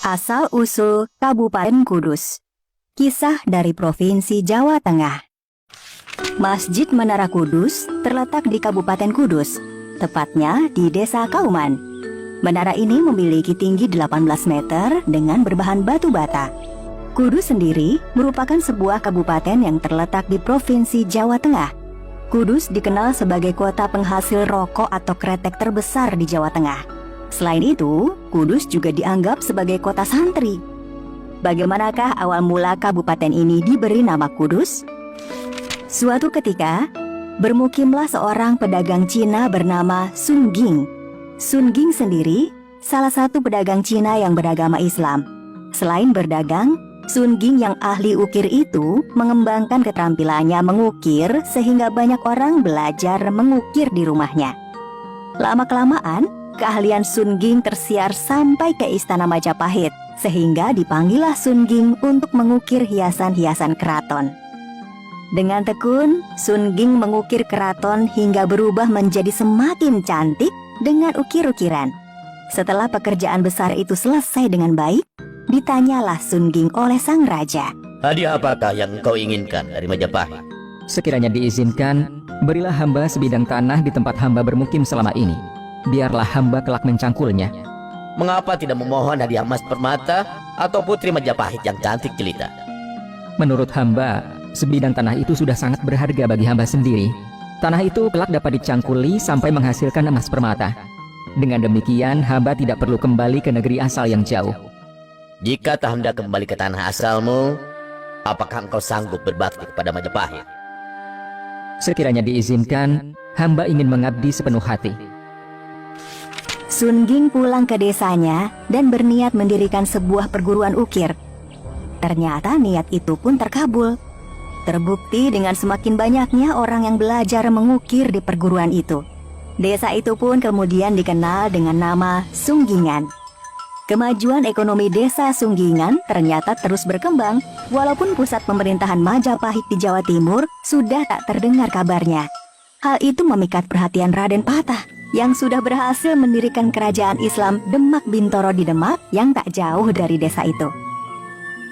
Asal-usul Kabupaten Kudus. Kisah dari Provinsi Jawa Tengah. Masjid Menara Kudus terletak di Kabupaten Kudus, tepatnya di Desa Kauman. Menara ini memiliki tinggi 18 meter dengan berbahan batu bata. Kudus sendiri merupakan sebuah kabupaten yang terletak di Provinsi Jawa Tengah. Kudus dikenal sebagai kota penghasil rokok atau kretek terbesar di Jawa Tengah. Selain itu, Kudus juga dianggap sebagai kota santri. Bagaimanakah awal mula kabupaten ini diberi nama Kudus? Suatu ketika, bermukimlah seorang pedagang Cina bernama Sun Ging. Sun Ging sendiri salah satu pedagang Cina yang beragama Islam. Selain berdagang, Sun Ging yang ahli ukir itu mengembangkan keterampilannya mengukir sehingga banyak orang belajar mengukir di rumahnya. Lama-kelamaan, keahlian Sun Ging tersiar sampai ke Istana Majapahit, sehingga dipanggillah Sun Ging untuk mengukir hiasan-hiasan keraton. Dengan tekun, Sun Ging mengukir keraton hingga berubah menjadi semakin cantik dengan ukir-ukiran. Setelah pekerjaan besar itu selesai dengan baik, ditanyalah Sun Ging oleh sang raja. Hadiah apakah yang engkau inginkan dari Majapahit? Sekiranya diizinkan, berilah hamba sebidang tanah di tempat hamba bermukim selama ini. Biarlah hamba kelak mencangkulnya. Mengapa tidak memohon hadiah emas permata atau putri Majapahit yang cantik jelita? Menurut hamba, sebidang tanah itu sudah sangat berharga bagi hamba sendiri. Tanah itu kelak dapat dicangkuli sampai menghasilkan emas permata. Dengan demikian, hamba tidak perlu kembali ke negeri asal yang jauh. Jika tak hendak kembali ke tanah asalmu, apakah engkau sanggup berbakti kepada Majapahit? Sekiranya diizinkan, hamba ingin mengabdi sepenuh hati. Sun Ging pulang ke desanya dan berniat mendirikan sebuah perguruan ukir. Ternyata niat itu pun terkabul. Terbukti dengan semakin banyaknya orang yang belajar mengukir di perguruan itu. Desa itu pun kemudian dikenal dengan nama Sunggingan. Kemajuan ekonomi desa Sunggingan ternyata terus berkembang, walaupun pusat pemerintahan Majapahit di Jawa Timur sudah tak terdengar kabarnya. Hal itu memikat perhatian Raden Patah yang sudah berhasil mendirikan kerajaan Islam Demak Bintoro di Demak yang tak jauh dari desa itu.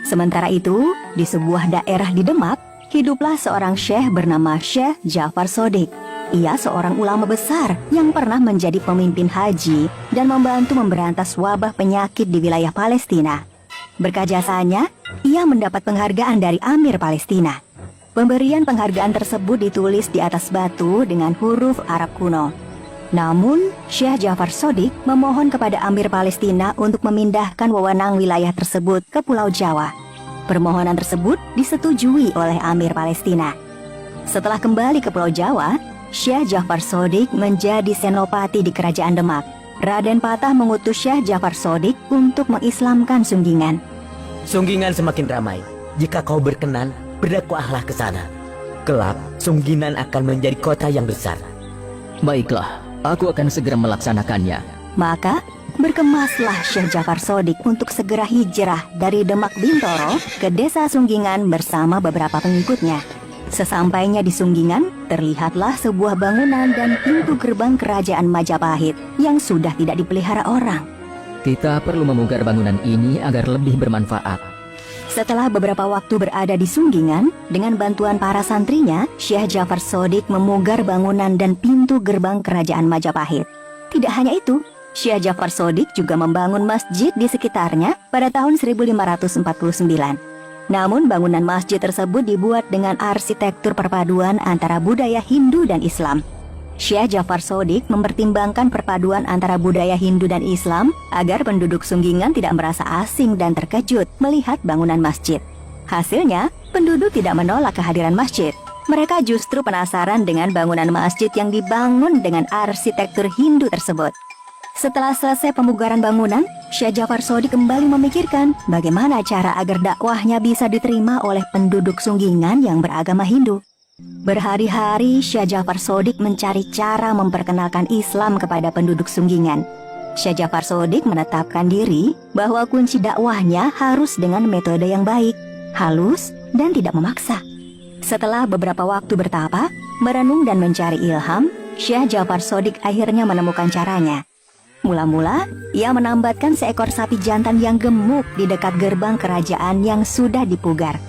Sementara itu, di sebuah daerah di Demak, hiduplah seorang syekh bernama Syekh Jafar Sodik. Ia seorang ulama besar yang pernah menjadi pemimpin haji dan membantu memberantas wabah penyakit di wilayah Palestina. Berkat jasanya, ia mendapat penghargaan dari Amir Palestina. Pemberian penghargaan tersebut ditulis di atas batu dengan huruf Arab kuno. Namun, Syekh Jafar Sodik memohon kepada Amir Palestina untuk memindahkan wewenang wilayah tersebut ke Pulau Jawa. Permohonan tersebut disetujui oleh Amir Palestina. Setelah kembali ke Pulau Jawa, Syekh Jafar Sodik menjadi senopati di Kerajaan Demak. Raden Patah mengutus Syekh Jafar Sodik untuk mengislamkan Sunggingan. Sunggingan semakin ramai. Jika kau berkenan, berdakwahlah ke sana. Kelak, Sunggingan akan menjadi kota yang besar. Baiklah, aku akan segera melaksanakannya. Maka, berkemaslah Syekh Jafar Sodik untuk segera hijrah dari Demak Bintoro ke desa Sunggingan bersama beberapa pengikutnya. Sesampainya di Sunggingan, terlihatlah sebuah bangunan dan pintu gerbang kerajaan Majapahit yang sudah tidak dipelihara orang. Kita perlu memugar bangunan ini agar lebih bermanfaat. Setelah beberapa waktu berada di Sunggingan, dengan bantuan para santrinya, Syekh Jafar Sodik memugar bangunan dan pintu gerbang kerajaan Majapahit. Tidak hanya itu, Syekh Jafar Sodik juga membangun masjid di sekitarnya pada tahun 1549. Namun bangunan masjid tersebut dibuat dengan arsitektur perpaduan antara budaya Hindu dan Islam. Syekh Jafar Sodik mempertimbangkan perpaduan antara budaya Hindu dan Islam agar penduduk Sunggingan tidak merasa asing dan terkejut melihat bangunan masjid. Hasilnya, penduduk tidak menolak kehadiran masjid. Mereka justru penasaran dengan bangunan masjid yang dibangun dengan arsitektur Hindu tersebut. Setelah selesai pemugaran bangunan, Syekh Jafar Sodik kembali memikirkan bagaimana cara agar dakwahnya bisa diterima oleh penduduk Sunggingan yang beragama Hindu. Berhari-hari Syekh Jafar Sodik mencari cara memperkenalkan Islam kepada penduduk Sunggingan. Syekh Jafar Sodik menetapkan diri bahwa kunci dakwahnya harus dengan metode yang baik, halus, dan tidak memaksa. Setelah beberapa waktu bertapa, merenung dan mencari ilham, Syekh Jafar Sodik akhirnya menemukan caranya. Mula-mula, ia menambatkan seekor sapi jantan yang gemuk di dekat gerbang kerajaan yang sudah dipugar.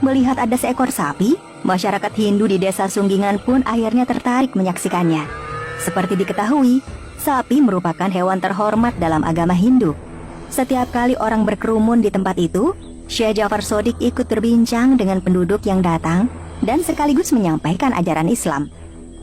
Melihat ada seekor sapi, masyarakat Hindu di desa Sunggingan pun akhirnya tertarik menyaksikannya. Seperti diketahui, sapi merupakan hewan terhormat dalam agama Hindu. Setiap kali orang berkerumun di tempat itu, Syekh Jafar Shodiq ikut berbincang dengan penduduk yang datang dan sekaligus menyampaikan ajaran Islam.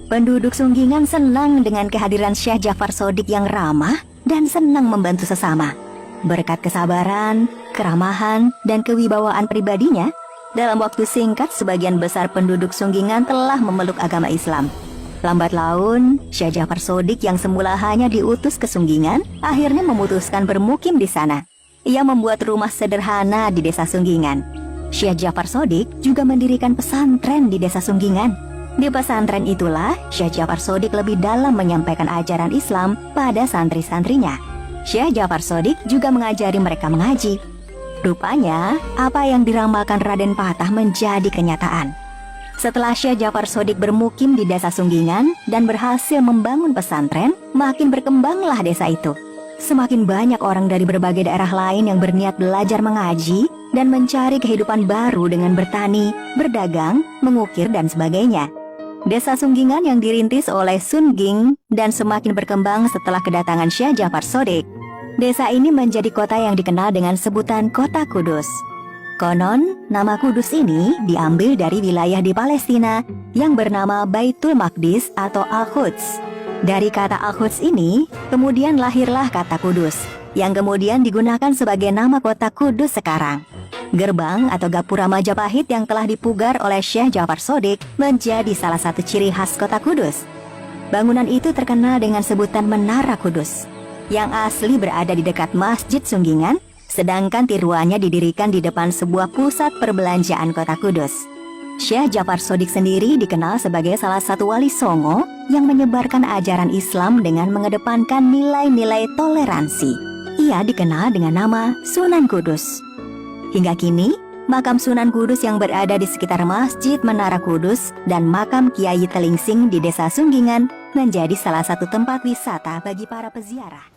Penduduk Sunggingan senang dengan kehadiran Syekh Jafar Shodiq yang ramah dan senang membantu sesama. Berkat kesabaran, keramahan, dan kewibawaan pribadinya, dalam waktu singkat sebagian besar penduduk Sunggingan telah memeluk agama Islam. Lambat laun, Syekh Jafar Shodiq yang semula hanya diutus ke Sunggingan, akhirnya memutuskan bermukim di sana. Ia membuat rumah sederhana di desa Sunggingan. Syekh Jafar Shodiq juga mendirikan pesantren di desa Sunggingan. Di pesantren itulah, Syekh Jafar Shodiq lebih dalam menyampaikan ajaran Islam pada santri-santrinya. Syekh Jafar Shodiq juga mengajari mereka mengaji. Rupanya, apa yang diramalkan Raden Patah menjadi kenyataan. Setelah Syekh Jafar Shodiq bermukim di desa Sunggingan dan berhasil membangun pesantren, makin berkembanglah desa itu. Semakin banyak orang dari berbagai daerah lain yang berniat belajar mengaji dan mencari kehidupan baru dengan bertani, berdagang, mengukir, dan sebagainya. Desa Sunggingan yang dirintis oleh Sun Ging dan semakin berkembang setelah kedatangan Syekh Jafar Shodiq. Desa ini menjadi kota yang dikenal dengan sebutan Kota Kudus. Konon, nama Kudus ini diambil dari wilayah di Palestina yang bernama Baitul Maqdis atau Al-Quds. Dari kata Al-Quds ini, kemudian lahirlah kata Kudus, yang kemudian digunakan sebagai nama kota Kudus sekarang. Gerbang atau gapura Majapahit yang telah dipugar oleh Syekh Jafar Shodiq menjadi salah satu ciri khas kota Kudus. Bangunan itu terkenal dengan sebutan Menara Kudus, yang asli berada di dekat Masjid Sunggingan, sedangkan tiruannya didirikan di depan sebuah pusat perbelanjaan kota Kudus. Syekh Jafar Shodiq sendiri dikenal sebagai salah satu wali Songo yang menyebarkan ajaran Islam dengan mengedepankan nilai-nilai toleransi. Ia dikenal dengan nama Sunan Kudus. Hingga kini, makam Sunan Kudus yang berada di sekitar Masjid Menara Kudus dan makam Kiai Telingsing di desa Sunggingan menjadi salah satu tempat wisata bagi para peziarah.